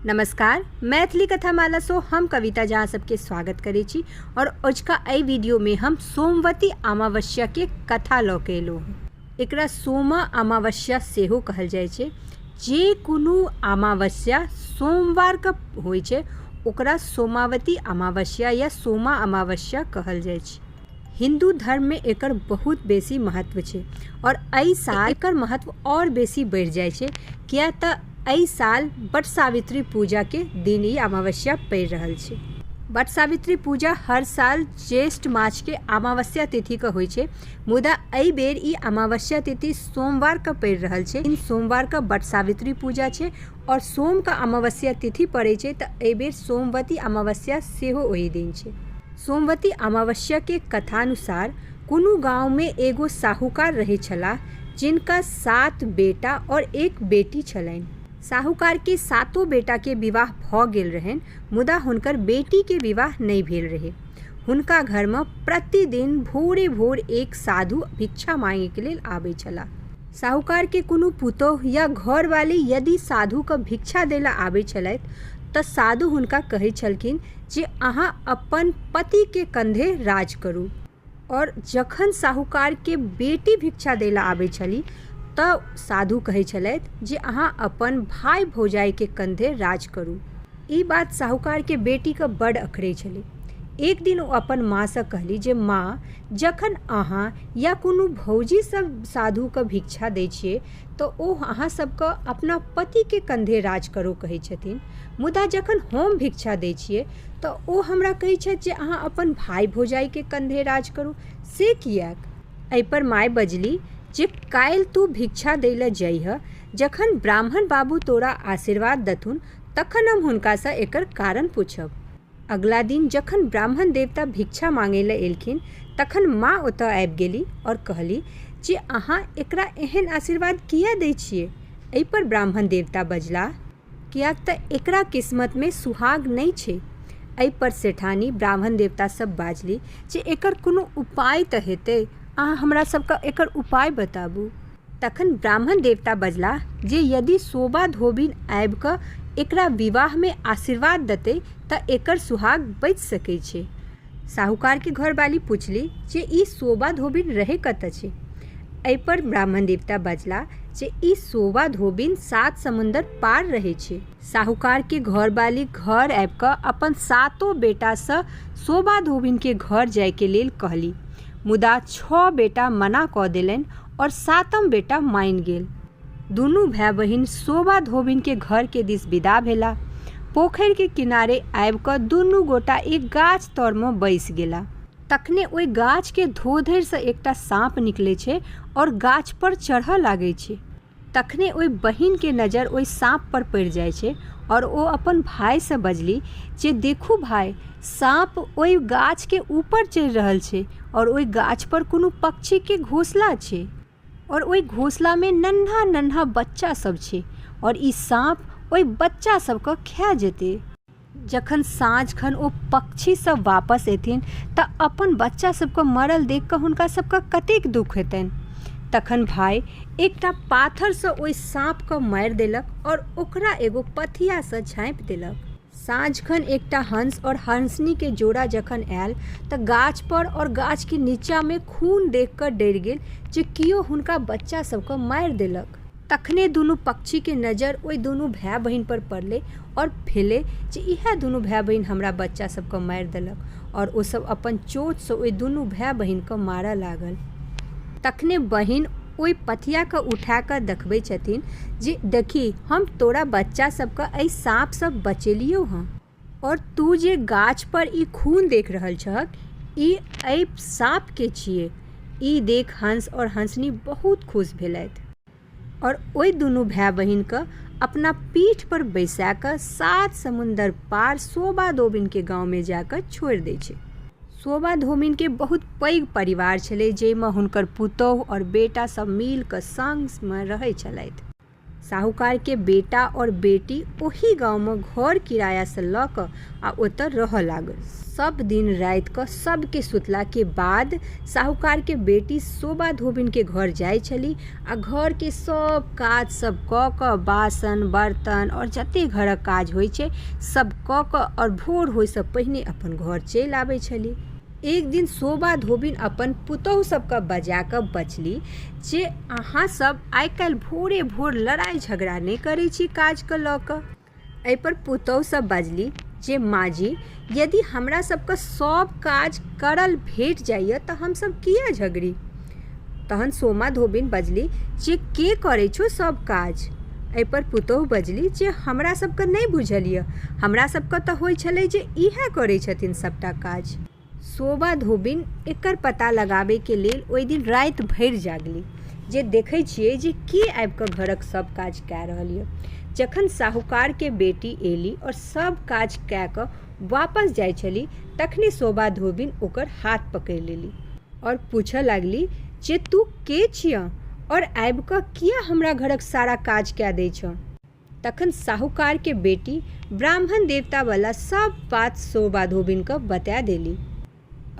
नमस्कार, मैथिली कथामाला सो हम कविता जहाँ सबके स्वागत करे छी। और आज का एहि वीडियो में हम सोमवती अमावस्या के कथा लऽ के एलहुँ हँ। एकरा सोमा अमावस्या सेहो कहल जाइ छै। जे कोनो अमावस्या सोमवार के होइ छै ओकरा सोमावती अमावस्या या सोमा अमावस्या कहल जाइ छै। हिंदू धर्म में एकर बहुत बेसी महत्व छै और एहि साल एकर महत्व और बेसी बढ़ि जाइ छै, किया तऽ एहि साल बट सावित्री पूजा के दिन ई अमावस्या पड़ि रहल छै। बट सावित्री पूजा हर साल ज्येष्ठ मास के अमावस्या तिथि के होइ छै, मुदा एहि बेर ई अमावस्या तिथि सोमवार के पड़ि रहल छै। इन सोमवार के बट सावित्री पूजा छै और सोम का अमावस्या तिथि पड़ै छै, तऽ एहि बेर सोमवती अमावस्या सेहो ओहि दिन छै। सोमवती अमावस्या के कथानुसार कोनो गांव में एगो साहूकार रहै छलाह, जिनका 7 बेटा और 1 बेटी छलनि। साहूकार के 7 बेटा के विवाह भऽ गेल रहनि, मुदा हुनकर बेटी के विवाह नहीं भेल रहे। हुनका घर में प्रतिदिन भोरे भोर एक साधु भिक्षा मांगे के लेल आबै छलाह। साहूकार के कोनो पुतोह या घरवाली यदि साधु के भिक्षा देला आबै छलथि तऽ साधु हुनका कहै छलखिन जे अहाँ अपन पति के कंधे राज करू। और जखन साहूकार के बेटी भिक्षा देला आबै छली तऽ साधु कहै छलथि जे अहाँ अपन भाई भौजाई के कंधे राज करू। ई बात साहूकार के बेटी के बड़ अखरै छलै। एक दिन ओ अपन माँ से कहली जे माँ, जखन अहाँ या कोनो भौजी सब साधु के भिक्षा दै छियै तऽ ओ अहाँ सबके अपना पति के कंधे राज करो कहै छथिन, मुदा जखन हम भिक्षा दै छियै तऽ ओ हमरा कहै छथि जे अहाँ अपन भाई भौजाई के कंधे राज करू, से किएक? एहि पर माय बजली जे काल्हि तू भिक्षा दै लए जइह, जखन ब्राह्मण बाबू तोरा आशीर्वाद देथुन तखन हम हुनकासँ एकर कारण पूछब। अगला दिन जखन ब्राह्मण देवता भिक्षा मांगे लए एलखिन तखन माँ ओतऽ आबि गेली और कहली जे अहाँ एकरा एहन आशीर्वाद किया दै छियै? एहि पर ब्राह्मण देवता बजलाह, कियाक तऽ एकरा किस्मत में सुहाग नहीं छै। एहि पर सेठानी ब्राह्मण देवता सब बाजली जे एकर कोनो उपाय तऽ हेतै, अहाँ हमरा सबके एकर उपाय बताबू। तखन ब्राह्मण देवता बजलाह जे यदि शोभा धोबिन आबि कऽ एकरा विवाह में आशीर्वाद देतै तऽ एकर सुहाग बचि सकै छै। साहूकार के घरवाली पूछली जे ई शोभा धोबिन रहै कतऽ छै? एहि पर ब्राह्मण देवता बजला जे ई शोभा धोबिन 7 समुंदर पार रहै छै। साहूकार के घरवाली घर आबि कऽ अपन 7 बेटा से शोभा धोबिन के घर जाय के लेल कहली, मुदा 6 बेटा मना कऽ देलनि और 7म बेटा मानि गेल। दुनू भाई बहिन शोभा धोबिन के घर के दिस विदा भेला। पोखरि के किनारे आबि कऽ दुनू गोटा एक गाछ तर में बैस गेला। तखने ओहि गाछ के धोधरि से एकटा साँप निकले छै और गाछ पर चढ़ऽ लागे छै। तखने ओहि बहिन के नजर ओहि साँप पर पड़ि जाइ छै और ओ अपन भाई से बजली जे देखू भाई, साँप ओहि गाछ के ऊपर चढ़ि रहल छै और ओहि गाछ पर कोनो पक्षी के घोंसला छै और ओहि घोंसला में नन्हा नन्हा बच्चा सब छै और ई साँप ओहि बच्चा सबके खा जेतै। जखन साँझ खन ओ पक्षी सब वापस एथिन तऽ अपन बच्चा सबके मरल देख कऽ हुनका सबके कतेक दुख हेतनि। तखन भाई एकटा पाथर से ओहि साँप के मारि देलक और ओकरा एगो पथिया से झाँपि देलक। साँझ खन एकटा हंस और हंसनी के जोड़ा जखन आयल तऽ गाछ पर और गाछ के नीचा में खून देख कर डरि गेल जे कियो हुनका बच्चा सबके मारि देलक। तखने दुनू पक्षी के नजर ओहि दुनू भाई बहिन पर पड़ले और भेले जे इएह दुनू भाई बहिन हमरा बच्चा सबके मारि देलक और ओ सब अपन चोट से ओहि दुनू भाई बहिन के मारऽ लागल। तखने बहिन ओहि पथिया के उठा कऽ देखबै छथिन जे देखी, हम तोरा बच्चा सबके एहि साँप से बचेलियो हँ और तू जे गाछ पर ई खून देख रहल छहक ई एहि साँप के छियै। ई देख हंस और हंसनी बहुत खुश भेलथि और ओहि दुनू भाई बहिन के अपना पीठ पर बैसा कऽ 7 समुंदर पार शोभा धोबिन के गाँव में जाकर छोड़ि दै छै। शोभा धोबिन के बहुत पैघ परिवार छलै, जाहिमे हुनकर पुतोह और बेटा सब मिल कऽ संग में रहै छलथि। साहूकार के बेटा और बेटी ओही गांव में घर किराया से ल क आ ओतऽ रह लागल। सब दिन रात क सबके सुतला के बाद साहूकार के बेटी शोभा धोबिन के घर जाय छली आ घर के सब काज सब क बासन बर्तन और जते घरक काज होइ छै सब क और भोर होइ से पहिने अपन घर चलि आबै छली। एक दिन शोभा धोबिन अपन पुतहु सबके बजा कऽ बचली जे अहाँ सब आइ काल्हि भोरे भोर लड़ाई झगड़ा नहि करै छी काज के लऽ कऽ। एहि पर पुतहु सब बजली जे माँ जी, यदि हमरा सबके सब काज करल भेट जाइए तऽ हमसब किया झगड़ी। तहन शोभा धोबिन बजली जे के करै छौ सब काज। एहि पर पुतहु बजली जे हमरा सबके नहि बुझल यऽ, हमरा सबके तऽ होइ छलै जे इएह करै छथिन सबटा काज। शोभा धोबिन एकर पता लगाबे के लेल ओहि दिन राति भरि जागली जे देखै छियै जे के आबि कऽ घरक सब काज कए रहल यऽ। जखन साहूकार के बेटी एली और सब काज कए कऽ वापस जाइ छली तखने शोभा धोबिन ओकर हाथ पकड़ि लेली और पूछऽ लागली जे तू के छियऽ और आबि कऽ किया हमरा घरक सारा काज कए दै छऽ। तखन साहूकार के बेटी ब्राह्मण देवता वाला सब बात शोभा धोबिन के बता देली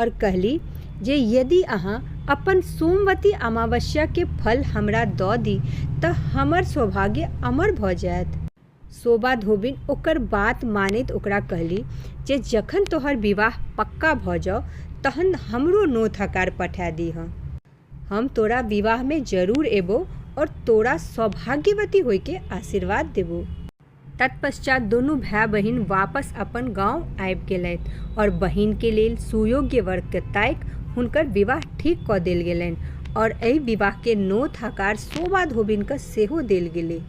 और कहली जे यदि अहाँ अपन सोमवती अमावस्या के फल हमरा दऽ दी तऽ हमर सौभाग्य अमर भऽ जायत। शोभा धोबिन ओकर बात मानैत ओकरा कहली जे जखन तोहर विवाह पक्का भऽ जाओ तहन हमरो नोत हकार पठा दीह, हम तोरा विवाह में जरूर एबो और तोरा सौभाग्यवती होय के आशीर्वाद देबो। तत्पश्चात दुनू भाई बहिन वापस अपन गांव आबि गेलथि और बहिन के लेल सुयोग्य वर के ताकि हुनकर विवाह ठीक कऽ देल गेलनि और एहि विवाह के नोत हकार शोभा धोबिन के सेहो देल गेलै।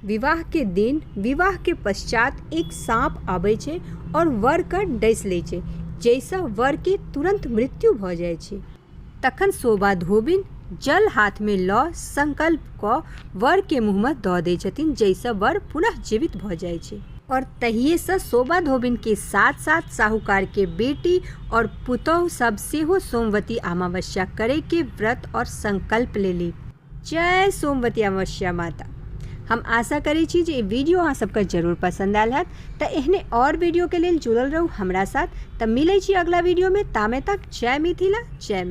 विवाह के दिन विवाह के पश्चात एक सांप आबै छै और वर के डसि लै छै, जैसे वर के तुरंत मृत्यु भऽ जाइ छै। तखन शोभा धोबिन जल हाथ में लऽ संकल्प क वर के मुँह में दऽ दै छथिन, जैसे वर पुनः जीवित भऽ जाइ छै। और तहिए से शोभा धोबिन के साथ साथ साहूकार के बेटी और पुतहु सब सेहो सोमवती अमावस्या करे के व्रत और संकल्प लेली। जय सोमवती अमावस्या माता। हम आशा करै छी जे वीडियो अहाँ सबके जरूर पसंद आयल हैत, तऽ एहने और वीडियो के लेल जुड़ल रहू हमरा साथ। तऽ मिलै छी अगला वीडियो में, तामे तक जय मिथिला जय।